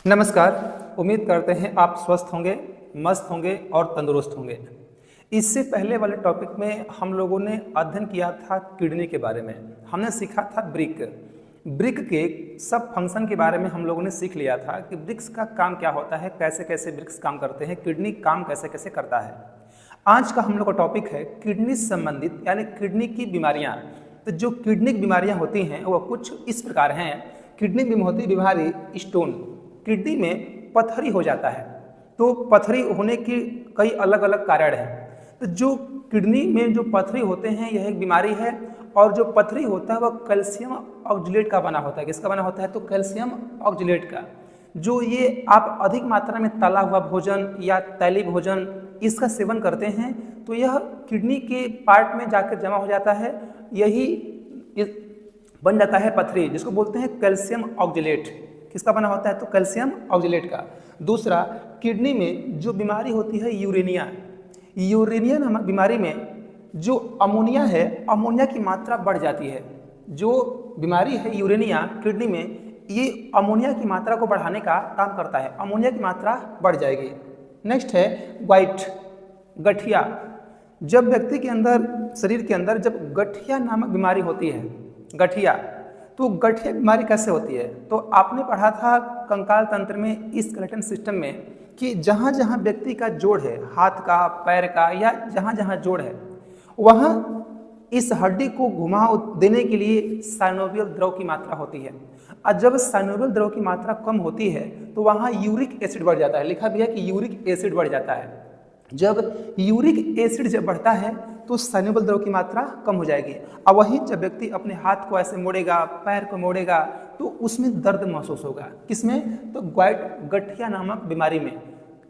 नमस्कार। उम्मीद करते हैं आप स्वस्थ होंगे, मस्त होंगे और तंदुरुस्त होंगे। इससे पहले वाले टॉपिक में हम लोगों ने अध्ययन किया था किडनी के बारे में। हमने सीखा था ब्रिक के सब फंक्शन के बारे में हम लोगों ने सीख लिया था कि ब्रिक्स का काम क्या होता है, कैसे कैसे ब्रिक्स काम करते हैं, किडनी काम कैसे कैसे करता है। आज का हम लोग का टॉपिक है किडनी से संबंधित यानी किडनी की बीमारियाँ। तो जो किडनी की बीमारियाँ होती हैं वह कुछ इस प्रकार हैं। किडनी में होती बीमारी स्टोन, किडनी में पथरी हो जाता है। तो पथरी होने के कई अलग अलग कारण हैं। तो जो किडनी में जो पथरी होते हैं यह एक बीमारी है, और जो पथरी होता है वह कैल्शियम ऑक्जेलेट का बना होता है। किसका बना होता है? तो कैल्शियम ऑक्जेलेट का। जो ये आप अधिक मात्रा में तला हुआ भोजन या तैलीय भोजन इसका सेवन करते हैं तो यह किडनी के पार्ट में जाकर जमा हो जाता है, यही बन जाता है पथरी, जिसको बोलते हैं कैल्शियम ऑक्जेलेट। किसका बना होता है? तो कैल्शियम ऑक्जेलेट का। दूसरा, किडनी में जो बीमारी होती है यूरेनिया नामक बीमारी में जो अमोनिया है, अमोनिया की मात्रा बढ़ जाती है। जो बीमारी है यूरेनिया किडनी में, ये अमोनिया की मात्रा को बढ़ाने का काम करता है, अमोनिया की मात्रा बढ़ जाएगी। नेक्स्ट है वाइट गठिया। जब व्यक्ति के अंदर, शरीर के अंदर जब गठिया नामक बीमारी होती है, गठिया, तो गठिया बीमारी कैसे होती है? तो आपने पढ़ा था कंकाल तंत्र में, इस स्केलेटन सिस्टम में, कि जहाँ जहाँ व्यक्ति का जोड़ है, हाथ का, पैर का, या जहाँ जहाँ जोड़ है, वहाँ इस हड्डी को घुमाव देने के लिए साइनोवियल द्रव की मात्रा होती है। और जब साइनोवियल द्रव की मात्रा कम होती है तो वहाँ यूरिक एसिड बढ़ जाता है। लिखा भी है कि यूरिक एसिड बढ़ जाता है। जब यूरिक एसिड जब बढ़ता है तो साइनोवियल द्रव की मात्रा कम हो जाएगी। और वही जब व्यक्ति अपने हाथ को ऐसे मोड़ेगा, पैर को मोड़ेगा, तो उसमें दर्द महसूस होगा। किसमें? तो गठिया नामक बीमारी में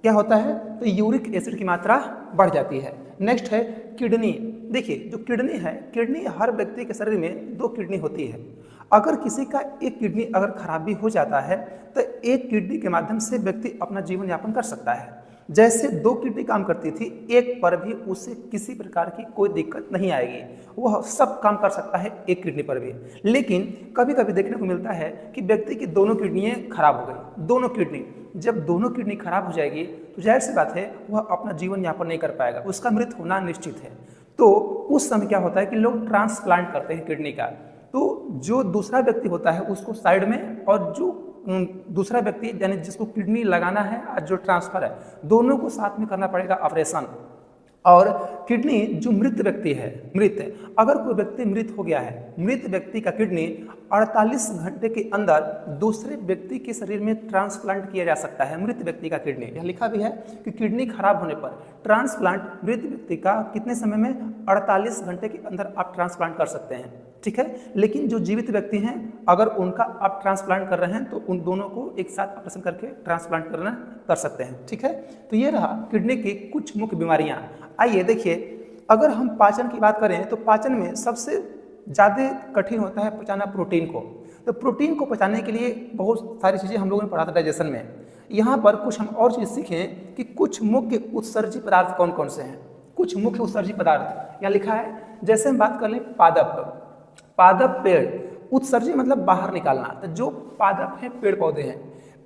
क्या होता है? तो यूरिक एसिड की मात्रा बढ़ जाती है। नेक्स्ट है किडनी। देखिए, जो किडनी है, किडनी हर व्यक्ति के शरीर में 2 किडनी होती है। अगर किसी का एक किडनी अगर खराब भी हो जाता है तो एक किडनी के माध्यम से व्यक्ति अपना जीवन यापन कर सकता है। जैसे 2 किडनी काम करती थी, एक पर भी उसे किसी प्रकार की कोई दिक्कत नहीं आएगी, वह सब काम कर सकता है एक किडनी पर भी। लेकिन कभी कभी देखने को मिलता है कि व्यक्ति की दोनों किडनियाँ खराब हो गई। दोनों किडनी, जब दोनों किडनी खराब हो जाएगी तो जाहिर सी बात है वह अपना जीवन यापन नहीं कर पाएगा, उसका मृत्यु होना निश्चित है। तो उस समय क्या होता है कि लोग ट्रांसप्लांट करते हैं किडनी का। तो जो दूसरा व्यक्ति होता है उसको साइड में, और जो दूसरा व्यक्ति यानी जिसको किडनी लगाना है और जो ट्रांसफर है, दोनों को साथ में करना पड़ेगा ऑपरेशन। और किडनी जो मृत व्यक्ति है, अगर कोई व्यक्ति मृत हो गया है, मृत व्यक्ति का किडनी 48 घंटे के अंदर दूसरे व्यक्ति के शरीर में ट्रांसप्लांट किया जा सकता है। मृत व्यक्ति का किडनी, यह लिखा भी है कि किडनी खराब होने पर ट्रांसप्लांट मृत व्यक्ति का कितने समय में? 48 घंटे के अंदर आप ट्रांसप्लांट कर सकते हैं, ठीक है। लेकिन जो जीवित व्यक्ति हैं, अगर उनका आप ट्रांसप्लांट कर रहे हैं तो उन दोनों को एक साथ ऑपरेशन करके ट्रांसप्लांट कर सकते हैं, ठीक है। तो ये रहा किडनी की कुछ मुख्य बीमारियां। आइए देखिए, अगर हम पाचन की बात करें तो पाचन में सबसे ज़्यादा कठिन होता है पचाना प्रोटीन को। तो प्रोटीन को पचाने के लिए बहुत सारी चीज़ें हम लोगों ने पढ़ा था डाइजेशन में। यहाँ पर कुछ हम और चीज़ सीखें कि कुछ मुख्य उत्सर्जी पदार्थ कौन कौन से हैं। कुछ मुख्य उत्सर्जी पदार्थ यहाँ लिखा है। जैसे हम बात कर लें पादप पेड़, उत्सर्जी मतलब बाहर निकालना। तो जो पादप हैं, पेड़ पौधे हैं,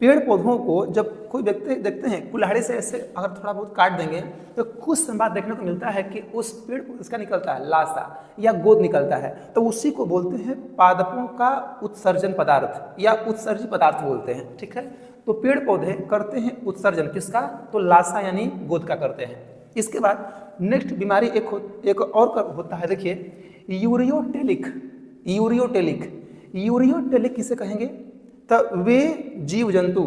पेड़ पौधों को जब कोई व्यक्ति देखते हैं कुल्हाड़ी से ऐसे अगर थोड़ा बहुत काट देंगे तो कुछ समय बाद देखने को मिलता है कि उस पेड़ को इसका निकलता है लाशा या गोद निकलता है, तो उसी को बोलते हैं पादपों का उत्सर्जन पदार्थ या उत्सर्जी पदार्थ बोलते हैं, ठीक है। तो पेड़ पौधे करते हैं उत्सर्जन, किसका? तो लाशा यानी गोद का करते हैं। इसके बाद नेक्स्ट बीमारी एक और होता है, देखिए यूरियोटेलिक किसे कहेंगे? तो वे जीव जंतु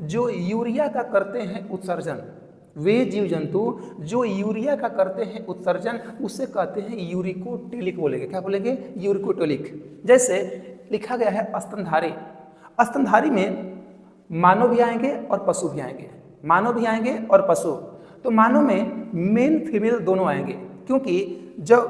जो यूरिया का करते हैं उत्सर्जन, उसे कहते हैं यूरिकोटेलिक बोलेंगे। क्या बोलेंगे? यूरिकोटेलिक। जैसे लिखा गया है स्तनधारी में मानव भी आएंगे और पशु भी आएंगे, तो मानव में मेल फीमेल दोनों आएंगे, क्योंकि जब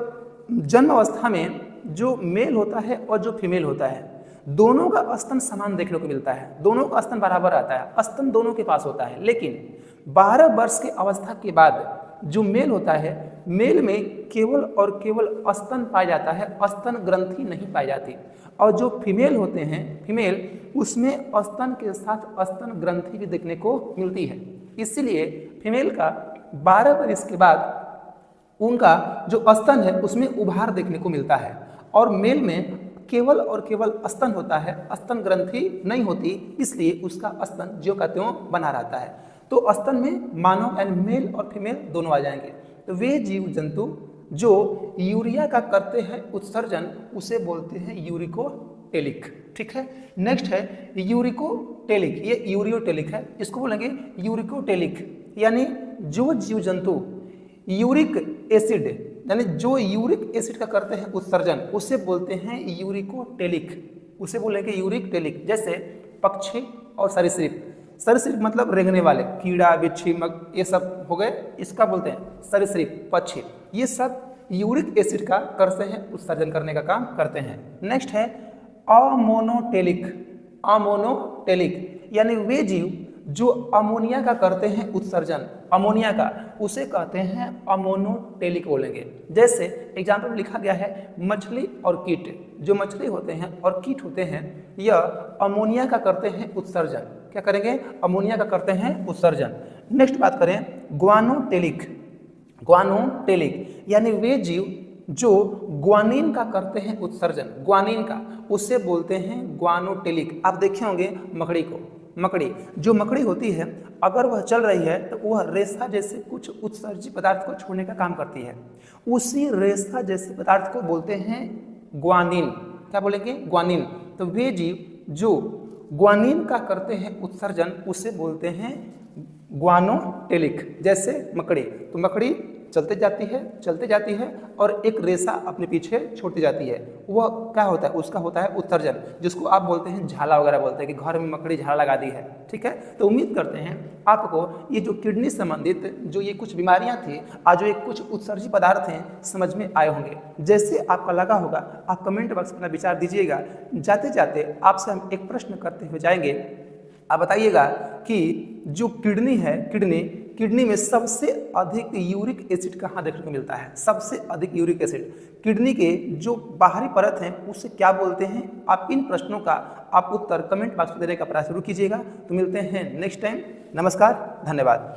जन्म अवस्था में जो मेल होता है और जो फीमेल होता है, दोनों का स्तन समान देखने को मिलता है, दोनों का स्तन बराबर आता है, स्तन दोनों के पास होता है। लेकिन 12 वर्ष की अवस्था के बाद जो मेल होता है, मेल में केवल और केवल स्तन पाया जाता है, स्तन ग्रंथि नहीं पाई जाती। और जो फीमेल होते हैं, फीमेल, उसमें स्तन के साथ स्तन ग्रंथि भी देखने को मिलती है। इसीलिए फीमेल का 12 बरस के बाद उनका जो स्तन है उसमें उभार देखने को मिलता है, और मेल में केवल और केवल स्तन होता है, स्तन ग्रंथि नहीं होती, इसलिए उसका स्तन ज्यों का त्यों बना रहता है। तो स्तन में मानव यानी मेल और फीमेल दोनों आ जाएंगे। तो वे जीव जंतु जो यूरिया का करते हैं उत्सर्जन उसे बोलते हैं यूरिकोटेलिक। ठीक है, नेक्स्ट है यूरिकोटेलिक, ये यूरियोटेलिक है, इसको बोलेंगे यूरिकोटेलिक। यानी जो जीव जंतु यूरिक एसिड यानी जो यूरिक एसिड का करते हैं उत्सर्जन उसे बोलते हैं यूरिकोटेलिक, उसे बोलेंगे यूरिकटेलिक। जैसे पक्षी और सरीसृप, सरीसृप मतलब रेंगने वाले, कीड़ा बिच्छी मग ये सब हो गए, इसका बोलते हैं सरीसृप, पक्षी। ये सब यूरिक एसिड का करते हैं उत्सर्जन करने का काम करते हैं। नेक्स्ट है अमोनोटेलिक, अमोनोटेलिक यानी वे जीव जो अमोनिया का करते हैं उत्सर्जन, अमोनिया का, उसे कहते हैं अमोनोटेलिक बोलेंगे। जैसे एग्जाम्पल में लिखा गया है मछली और कीट, जो मछली होते हैं और कीट होते हैं यह अमोनिया का करते हैं उत्सर्जन। क्या करेंगे? अमोनिया का करते हैं उत्सर्जन। नेक्स्ट बात करें ग्वानोटेलिक, ग्वानोटेलिक यानी वे जीव जो ग्वानिन का करते हैं उत्सर्जन, ग्वानिन का, उसे बोलते हैं ग्वानोटेलिक। आप देखे होंगे मकड़ी को, मकड़ी, जो मकड़ी होती है अगर वह चल रही है तो वह रेशा जैसे कुछ उत्सर्जित पदार्थ को छोड़ने का काम करती है, उसी रेशा जैसे पदार्थ को बोलते हैं ग्वानिन। क्या बोलेंगे? ग्वानिन। तो वे जीव जो ग्वानिन का करते हैं उत्सर्जन उसे बोलते हैं ग्वानोटेलिक। जैसे मकड़ी, तो मकड़ी चलते जाती है और एक रेशा अपने पीछे छोड़ती जाती है, वह क्या होता है? उसका होता है उत्सर्जन, जिसको आप बोलते हैं झाला वगैरह बोलते हैं कि घर में मकड़ी झाला लगा दी है। ठीक है, तो उम्मीद करते हैं आपको ये जो किडनी संबंधित जो ये कुछ बीमारियां थी, आज जो ये कुछ उत्सर्जित पदार्थ हैं, समझ में आए होंगे। जैसे आपका लगा होगा आप कमेंट बॉक्स में अपना विचार दीजिएगा। जाते जाते आपसे हम एक प्रश्न करते हुए जाएंगे। आप बताइएगा कि जो किडनी है, किडनी में सबसे अधिक यूरिक एसिड कहाँ देखने को मिलता है? सबसे अधिक यूरिक एसिड किडनी के जो बाहरी परत हैं उसे क्या बोलते हैं? आप इन प्रश्नों का आप उत्तर कमेंट बॉक्स में देने का प्रयास शुरू कीजिएगा। तो मिलते हैं नेक्स्ट टाइम। नमस्कार, धन्यवाद।